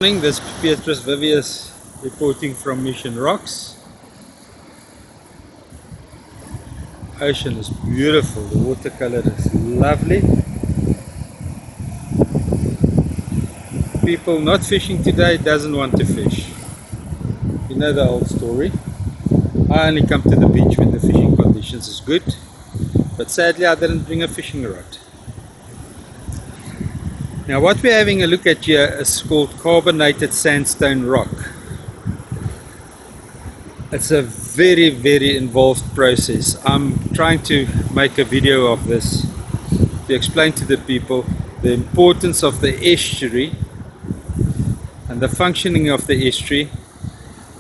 Morning, this is Petrus Vivius reporting from Mission Rocks. Ocean is beautiful, the watercolor is lovely. People not fishing today doesn't want to fish. You know the old story. I only come to the beach when the fishing conditions is good, but sadly I didn't bring a fishing rod. Now what we're having a look at here is called carbonated sandstone rock. It's a very involved process. I'm trying to make a video of this to explain to the people the importance of the estuary and the functioning of the estuary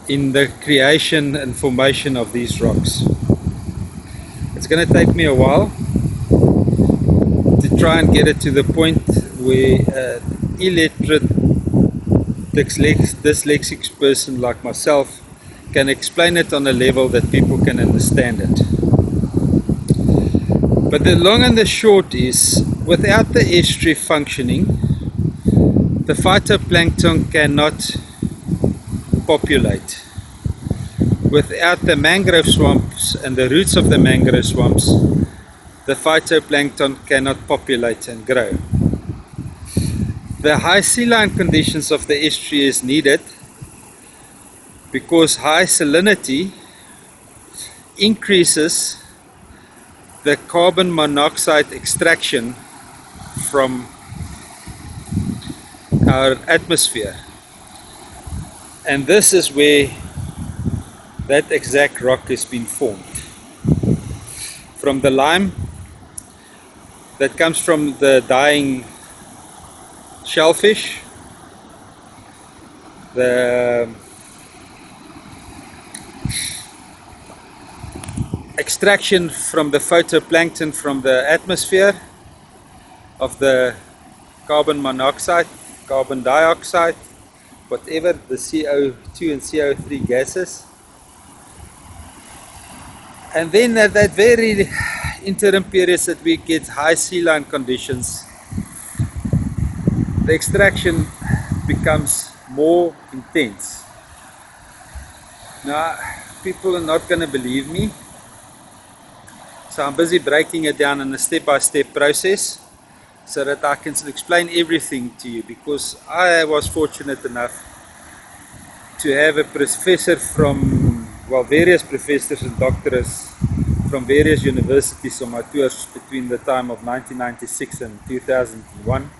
in the creation and formation of these rocks. It's going to take me a while to try and get it to the point where illiterate dyslexic person like myself can explain it on a level that people can understand it. But the long and the short is, without the estuary functioning, the phytoplankton cannot populate. Without the mangrove swamps and the roots of the mangrove swamps, the phytoplankton cannot populate and grow. The high saline conditions of the estuary is needed because high salinity increases the carbon monoxide extraction from our atmosphere. And this is where that exact rock has been formed. From the lime that comes from the dying shellfish, the extraction from the phytoplankton from the atmosphere of the carbon monoxide, carbon dioxide, whatever the CO2 and CO3 gases. And then at that very interim periods that we get high saline conditions, the extraction becomes more intense. Now, people are not going to believe me, so I'm busy breaking it down in a step-by-step process so that I can explain everything to you, because I was fortunate enough to have a professor from, various professors and doctors from various universities on my tours between the time of 1996 and 2001.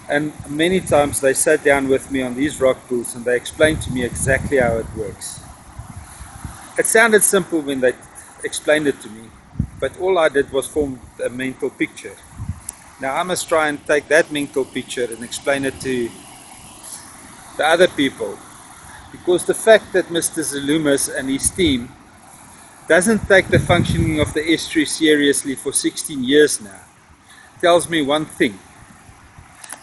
And many times they sat down with me on these rock pools and they explained to me exactly how it works. It sounded simple when they explained it to me, but all I did was form a mental picture. Now I must try and take that mental picture and explain it to the other people, because the fact that Mr. Zalumas and his team doesn't take the functioning of the estuary seriously for 16 years now tells me one thing.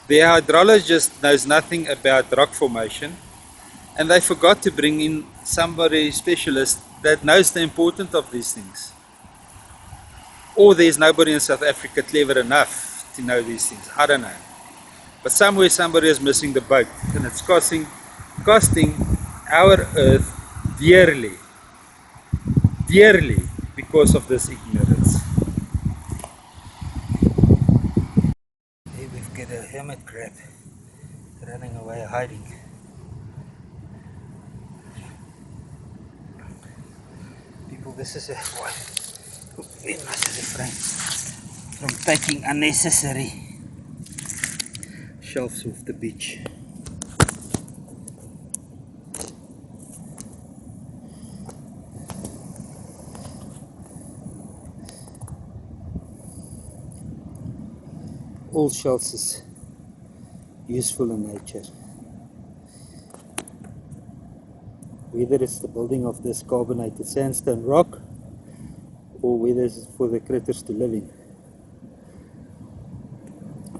The hydrologist knows nothing about rock formation, and they forgot to bring in somebody specialist that knows the importance of these things. Or there's nobody in South Africa clever enough to know these things. I don't know. But somewhere somebody is missing the boat, and it's costing our earth dearly because of this ignorance. Here we've got a hermit crab running away, hiding. People, this is very much a refrain from taking unnecessary shelves off the beach. All shells is useful in nature. Whether it's the building of this carbonated sandstone rock or whether it's for the critters to live in.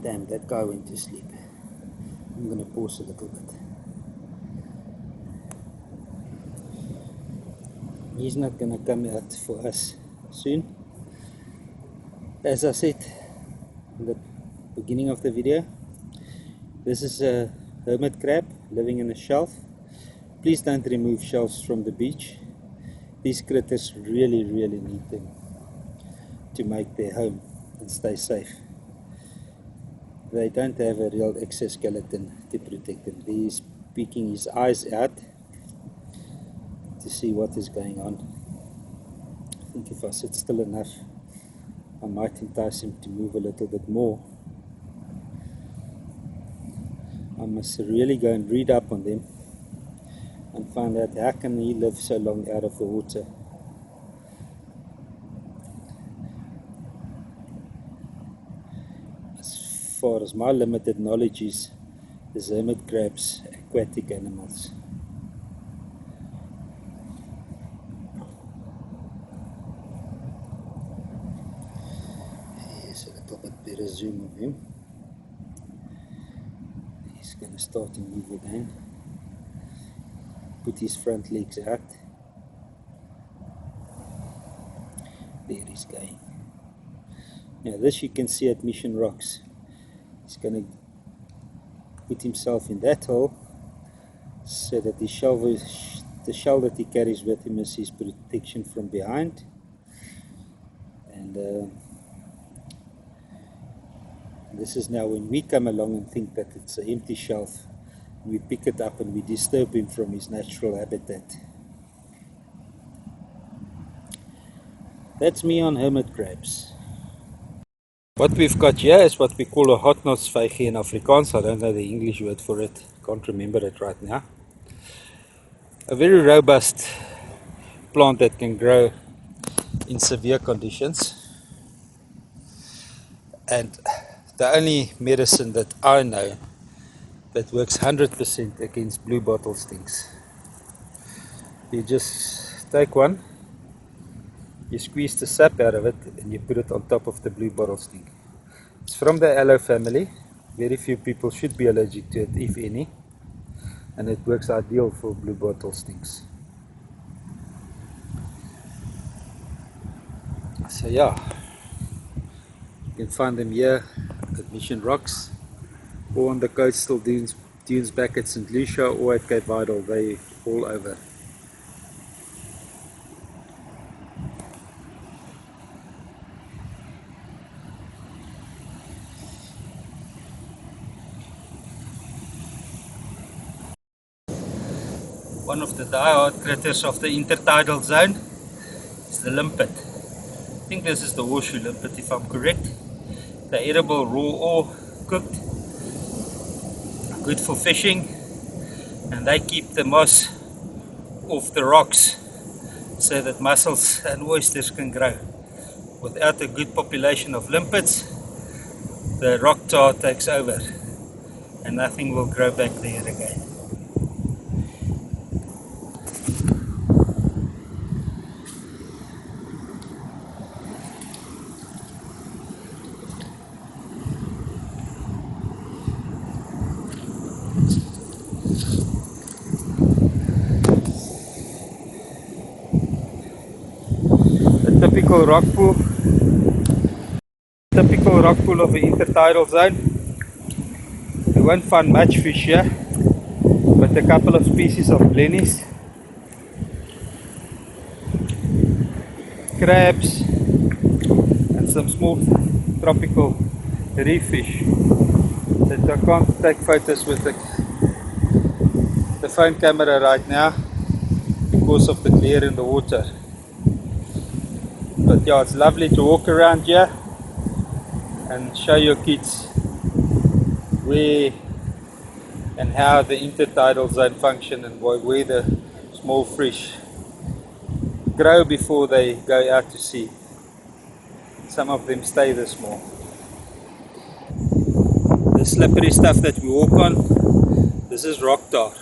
Damn, that guy went to sleep. I'm going to pause a little bit. He's not going to come out for us soon. As I said in the beginning of the video, this is a hermit crab living in a shelf. Please don't remove shelves from the beach. These critters really need them to make their home and stay safe. They don't have a real exoskeleton to protect them. He's peeking his eyes out to see what is going on. I think if I sit still enough, I might entice him to move a little bit more. I must really go and read up on them and find out how can he live so long out of the water. As far as my limited knowledge is, the hermit crabs aquatic animals. Here's a little bit better zoom of him. He's going to start to move again. Put his front legs out. There he's going. Now this you can see at Mission Rocks. He's going to put himself in that hole so that the shell that he carries with him is his protection from behind. And this is now when we come along and think that it's an empty shelf, we pick it up and we disturb him from his natural habitat. That's me on hermit crabs. What we've got here is what we call a hotnosvygie in Afrikaans. I don't know the English word for it, can't remember it right now. A very robust plant that can grow in severe conditions. And the only medicine that I know that works 100% against blue bottle stings. You just take one, you squeeze the sap out of it and you put it on top of the blue bottle sting. It's from the aloe family. Very few people should be allergic to it, if any. And it works ideal for blue bottle stings. So yeah, you can find them here at Mission Rocks or on the coastal dunes back at St Lucia or at Cape Vidal. They're all over. One of the die-hard critters of the intertidal zone is the limpet. I think this is the horseshoe limpet if I'm correct. They're edible raw or cooked. Good for fishing, and they keep the moss off the rocks so that mussels and oysters can grow. Without a good population of limpets, the rock tar takes over and nothing will grow back there again. Typical rock pool of the intertidal zone. You won't find much fish here, but a couple of species of blennies, crabs, and some small tropical reef fish that I can't take photos with the phone camera right now because of the glare in the water. But yeah, it's lovely to walk around here and show your kids where and how the intertidal zone function and where the small fish grow before they go out to sea. Some of them stay this small. The slippery stuff that we walk on, this is rock tar,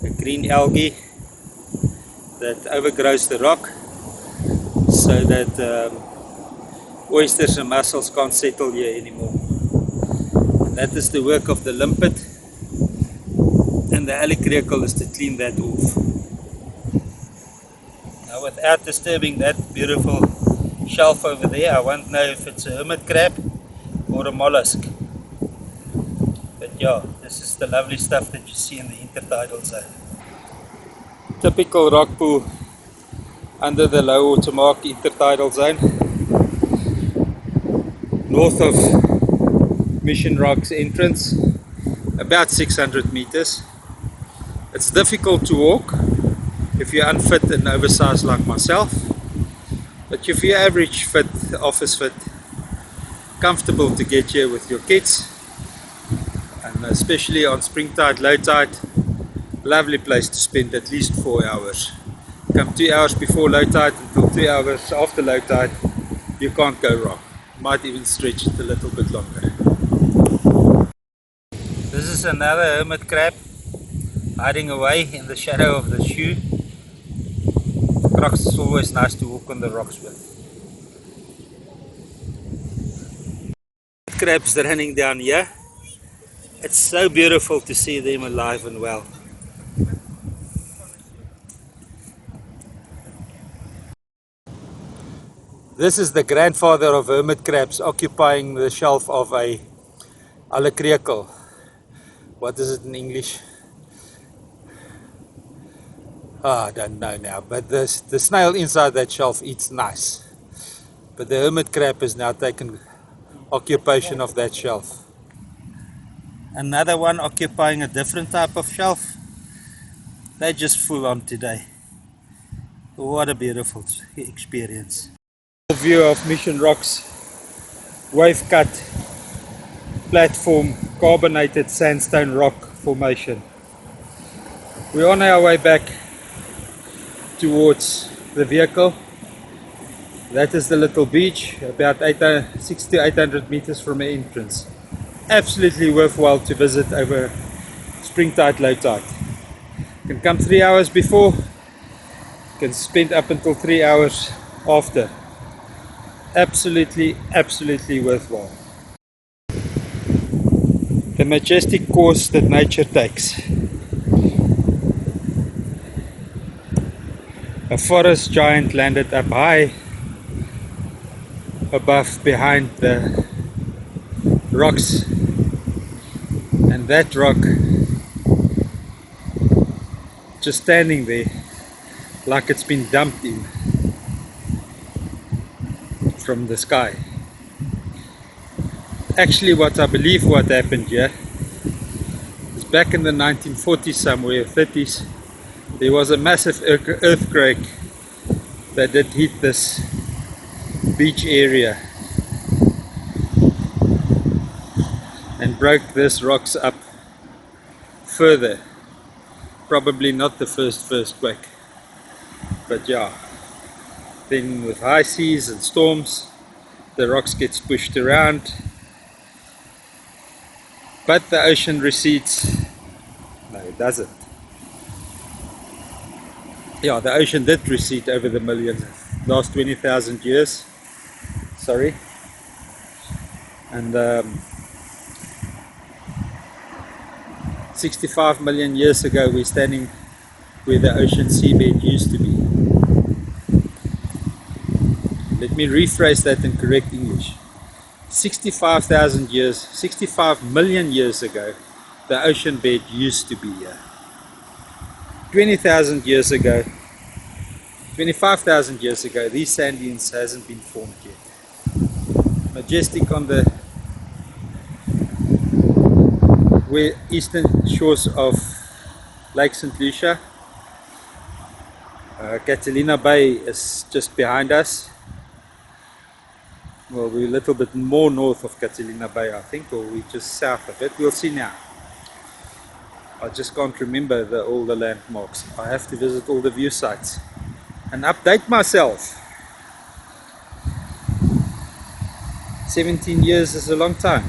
a green algae that overgrows the rock so that oysters and mussels can't settle here anymore. And that is the work of the limpet, and the alicreacle is to clean that off. Now, without disturbing that beautiful shelf over there, I won't know if it's a hermit crab or a mollusk. But yeah, This is the lovely stuff that you see in the intertidal zone. Typical rock pool under the low water mark intertidal zone. North of Mission Rock's entrance, about 600 meters. It's difficult to walk if you're unfit and oversized like myself, but if you're average fit, office fit, comfortable to get here with your kids, and especially on spring tide, low tide, lovely place to spend at least 4 hours. Come 2 hours before low tide until 2 hours after low tide, you can't go wrong. Might even stretch it a little bit longer. This is another hermit crab hiding away in the shadow of the shoe. Rocks is always nice to walk on the rocks with. Crabs running down here. It's so beautiful to see them alive and well. This is the grandfather of hermit crabs occupying the shelf of a alekrekel. What is it in English? I don't know now, but the snail inside that shelf eats nice. But the hermit crab has now taken occupation of that shelf. Another one occupying a different type of shelf. They're just full on today. What a beautiful experience. View of Mission Rock's wave cut platform carbonated sandstone rock formation. We're on our way back towards the vehicle. That is the little beach, about 600 to 800 meters from the entrance. Absolutely worthwhile to visit over spring tide, low tide. You can come 3 hours before, you can spend up until 3 hours after. Absolutely worthwhile. The majestic course that nature takes. A forest giant landed up high above behind the rocks, and that rock just standing there like it's been dumped in from the sky. Actually, what I believe what happened here is back in the 1940s somewhere, 30s, there was a massive earthquake that did hit this beach area and broke these rocks up further. Probably not the first quake, but yeah. Then with high seas and storms, the rocks gets pushed around, but the ocean recedes. No, it doesn't. Yeah, the ocean did recede over the last 20,000 years. Sorry. And 65 million years ago, we're standing where the ocean seabed used to be. Let me rephrase that in correct English. 65,000 years, 65 million years ago, the ocean bed used to be here. 20,000 years ago, 25,000 years ago, these sand dunes hasn't been formed yet. Majestic on the eastern shores of Lake St Lucia. Catalina Bay is just behind us. Well, we're a little bit more north of Catalina Bay, I think, or we're just south of it. We'll see now. I just can't remember all the landmarks. I have to visit all the view sites and update myself. 17 years is a long time.